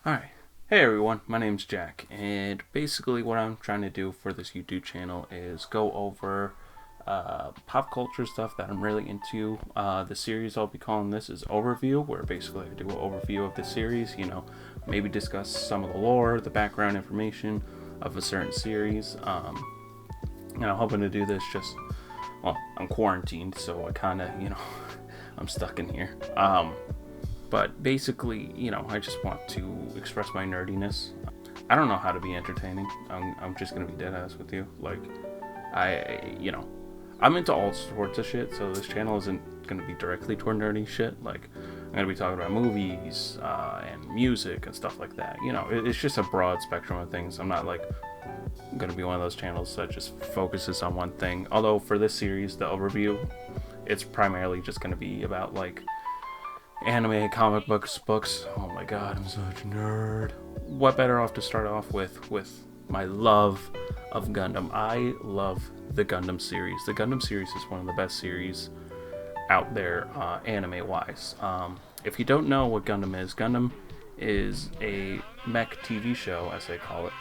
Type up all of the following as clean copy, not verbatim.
Alright. Hey everyone, my name's Jack, and basically what I'm trying to do for this YouTube channel is go over pop culture stuff that I'm really into. The series I'll be calling this is Overview, where basically I do an overview of the series, maybe discuss some of the lore, the background information of a certain series. I'm hoping to do this I'm quarantined, so I kind of, I'm stuck in here. But basically, I just want to express my nerdiness. I don't know how to be entertaining. I'm just gonna be dead ass with you. I'm into all sorts of shit, so this channel isn't gonna be directly toward nerdy shit. I'm gonna be talking about movies and music and stuff like that. It's just a broad spectrum of things. I'm not gonna be one of those channels that just focuses on one thing. Although for this series, the overview, it's primarily just gonna be about anime, comic books. Oh my god, I'm such a nerd. What better off to start off with my love of Gundam. I love the Gundam series. The Gundam series is one of the best series out there, anime wise. If you don't know what Gundam is a mech TV show, as they call it.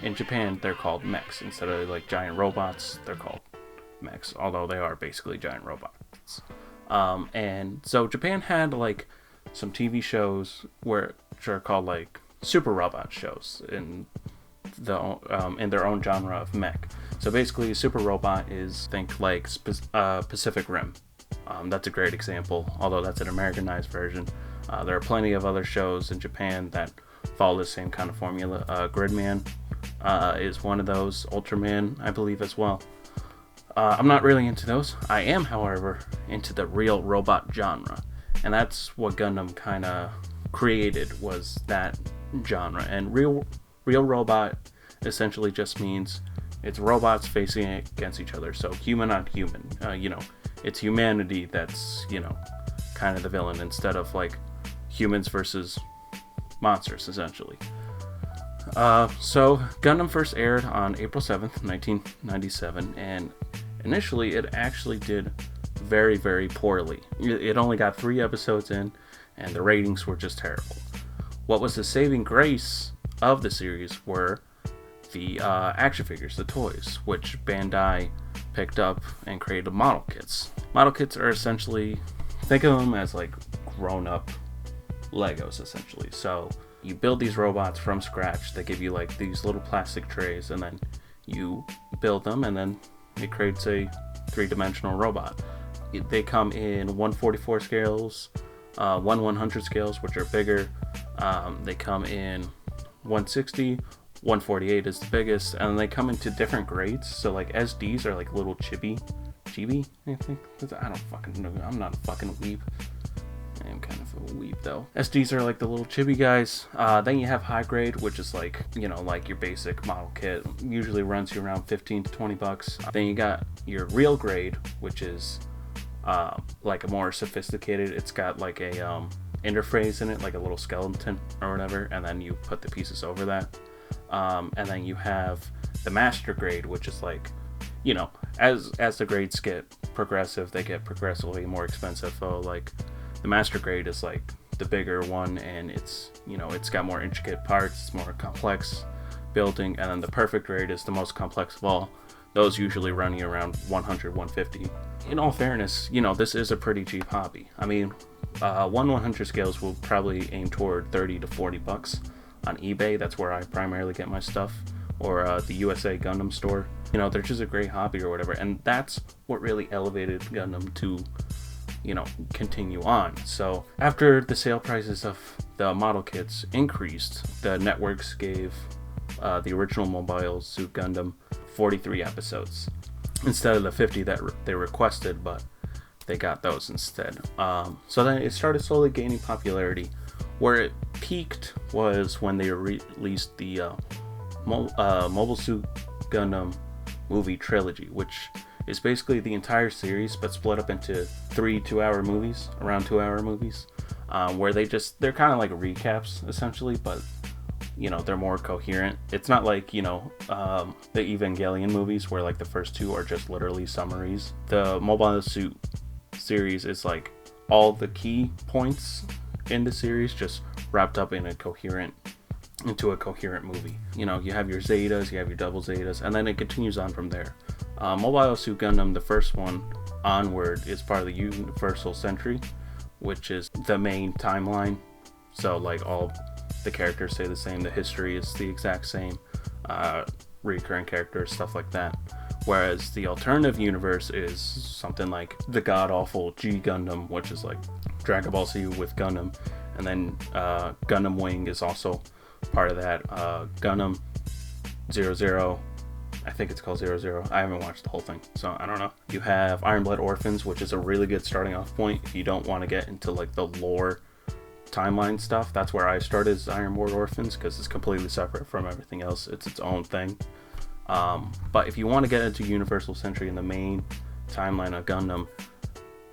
In Japan they're called mechs. Instead of giant robots, they're called mechs, although they are basically giant robots. And so Japan had some TV shows which are called super robot shows in their own genre of mech. So basically, a super robot is Pacific Rim. That's a great example, although that's an Americanized version. There are plenty of other shows in Japan that follow the same kind of formula. Gridman is one of those. Ultraman, I believe, as well. I'm not really into those. I am, however, into the real robot genre, and that's what Gundam kind of created, was that genre. And real robot essentially just means it's robots facing against each other, so human on human. It's humanity that's kind of the villain, instead of humans versus monsters, essentially. So Gundam first aired on April 7th, 1997, and initially it actually did very, very poorly. It only got 3 episodes in, and the ratings were just terrible. What was the saving grace of the series were the action figures, the toys, which Bandai picked up and created model kits. Model kits are essentially, think of them as grown-up Legos, essentially. So you build these robots from scratch. They give you these little plastic trays, and then you build them, and then it creates a 3-dimensional robot. They come in 144 scales, 1/100 scales, which are bigger. They come in 160, 148 is the biggest, and they come into different grades. So SDs are little chibi, I think. I don't fucking know. I'm not a fucking weeb. I am kind of a weeb though. SDs are the little chibi guys. Then you have high grade, which is your basic model kit. Usually runs you around 15 to 20 bucks. Then you got your real grade, which is a more sophisticated. It's got a interface in it, a little skeleton or whatever, and then you put the pieces over that. And then you have the master grade, which is as the grades get progressive, they get progressively more expensive. So the master grade is the bigger one, and it's got more intricate parts, it's more complex building. And then the perfect grade is the most complex of all. Those usually run you around 100, 150. In all fairness, this is a pretty cheap hobby. I mean, 1/100 scales will probably aim toward 30 to 40 bucks on eBay. That's where I primarily get my stuff, or the USA Gundam store. They're just a great hobby or whatever, and that's what really elevated Gundam to continue on. So after the sale prices of the model kits increased, the networks gave the original Mobile Suit Gundam 43 episodes instead of the 50 that they requested, but they got those instead. So then it started slowly gaining popularity. Where it peaked was when they released the Mobile Suit Gundam movie trilogy, which is basically the entire series but split up into 3 2-hour movies, around 2-hour movies, where they're kind of recaps essentially, but they're more coherent. It's not the Evangelion movies where the first 2 are just literally summaries. The Mobile Suit series is all the key points in the series, just wrapped up in a coherent movie. You know, you have your Zetas, you have your double Zetas, and then it continues on from there. Mobile Suit Gundam, the first one onward, is part of the Universal Century, which is the main timeline. So like all the characters stay the same, the history is the exact same, recurring characters, stuff like that. Whereas the alternative universe is something like the god-awful G Gundam, which is like Dragon Ball Z with Gundam. And then Gundam Wing is also part of that. Gundam 00, I think it's called 00. I haven't watched the whole thing, so I don't know. You have Iron Blood Orphans, which is a really good starting off point if you don't want to get into like the lore timeline stuff. That's where I started, is Iron Blood Orphans, because it's completely separate from everything else. It's its own thing. But if you want to get into Universal Century and the main timeline of Gundam,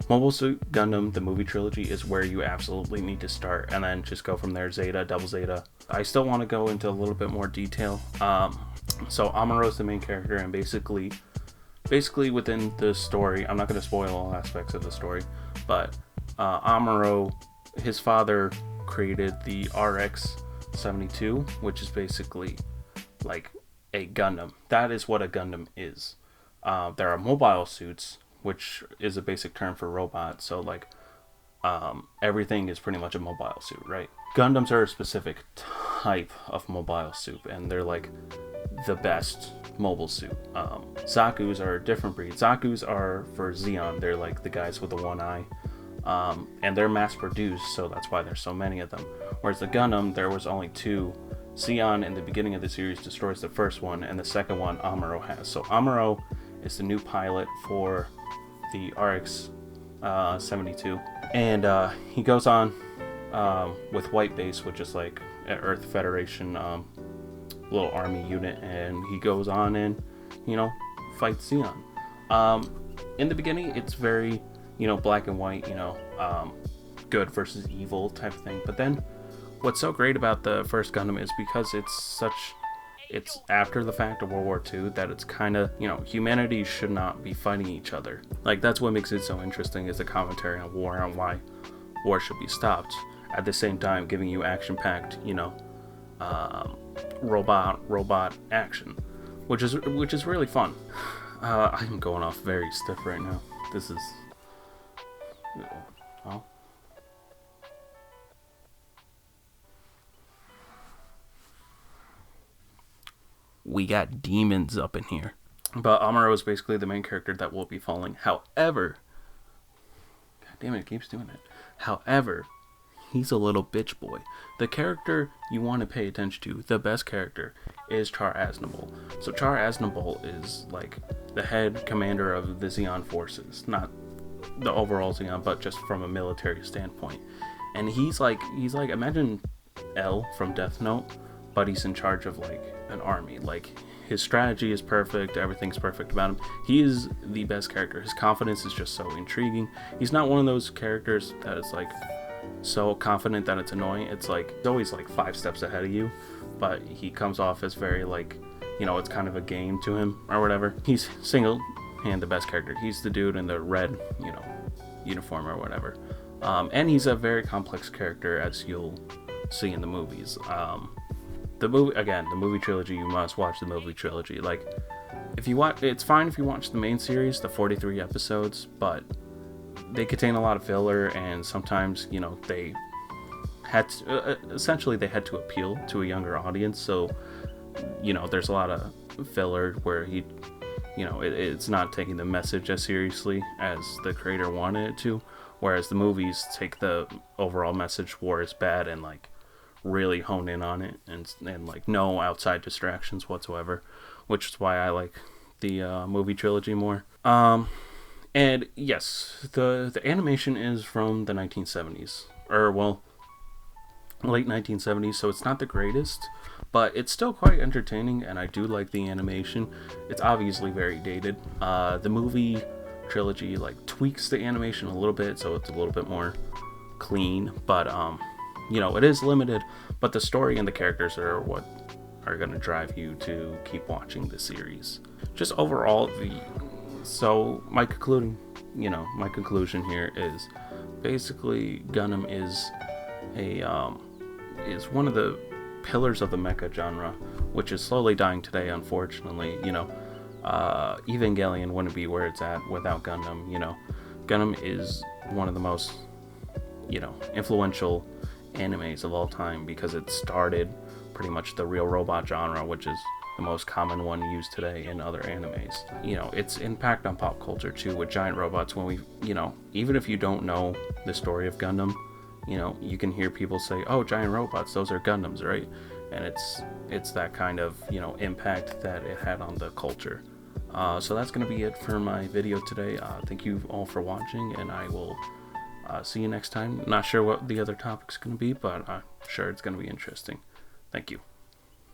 Mobile Suit Gundam, the movie trilogy, is where you absolutely need to start, and then just go from there. Zeta, Double Zeta. I still want to go into a little bit more detail. So Amuro is the main character, and basically within the story, I'm not going to spoil all aspects of the story, but Amuro, his father created the RX-72, which is basically like a Gundam. That is what a Gundam is. There are mobile suits, which is a basic term for robot. So like everything is pretty much a mobile suit, right? Gundams are a specific type of mobile suit, and they're like the best mobile suit. Zaku's are a different breed. Zaku's are for Zeon. They're like the guys with the one eye. And they're mass produced, so that's why there's so many of them. Whereas the Gundam, there was only two. Zeon in the beginning of the series destroys the first one, and the second one Amuro has. So Amuro is the new pilot for the RX-72, and he goes on with White Base, which is like an Earth Federation little army unit, and he goes on and, you know, fights Zeon. In the beginning, it's very, you know, black and white, you know, good versus evil type of thing. But then what's so great about the first Gundam is because it's after the fact of World War II, that it's kind of, you know, humanity should not be fighting each other. Like, that's what makes it so interesting, is the commentary on war and why war should be stopped. At the same time, giving you action-packed, you know, robot action, which is really fun. I'm going off very stiff right now. This is... Oh. We got demons up in here. But Amuro is basically the main character that will be following. However, god damn it, it keeps doing it. However, he's a little bitch boy. The character you want to pay attention to, the best character, is Char Aznavour. So Char Aznavour is like the head commander of the Zeon forces, not the overall Zeon, but just from a military standpoint. And he's like imagine L from Death Note, but he's in charge of like an army. Like, his strategy is perfect, everything's perfect about him. He is the best character. His confidence is just so intriguing. He's not one of those characters that is like so confident that it's annoying. It's like he's always like 5 steps ahead of you, but he comes off as very like, you know, it's kind of a game to him or whatever. He's single-hand the best character. He's the dude in the red, you know, uniform or whatever. And he's a very complex character, as you'll see in the movies. The movie trilogy, you must watch the movie trilogy. Like, if you watch, it's fine if you watch the main series, the 43 episodes, but they contain a lot of filler, and sometimes, you know, they had to, essentially they had to appeal to a younger audience. So, you know, there's a lot of filler where he, you know, it's not taking the message as seriously as the creator wanted it to, whereas the movies take the overall message, war is bad, and like really hone in on it, and like no outside distractions whatsoever, which is why I like the movie trilogy more. And yes, the animation is from the 1970s, or well, late 1970s, so it's not the greatest, but it's still quite entertaining, and I do like the animation. It's obviously very dated. The movie trilogy like tweaks the animation a little bit, so it's a little bit more clean, but you know, it is limited, but the story and the characters are what are going to drive you to keep watching the series. Just overall, my conclusion here is basically Gundam is is one of the pillars of the mecha genre, which is slowly dying today, unfortunately. Evangelion wouldn't be where it's at without Gundam. Gundam is one of the most, influential animes of all time, because it started pretty much the real robot genre, which is the most common one used today in other animes. Its impact on pop culture too, with giant robots. When we, even if you don't know the story of Gundam, you can hear people say, "Oh, giant robots, those are Gundams, right?" And it's that kind of, impact that it had on the culture. So that's going to be it for my video today. Thank you all for watching, and I will see you next time. Not sure what the other topic's going to be, but I'm sure it's going to be interesting. Thank you.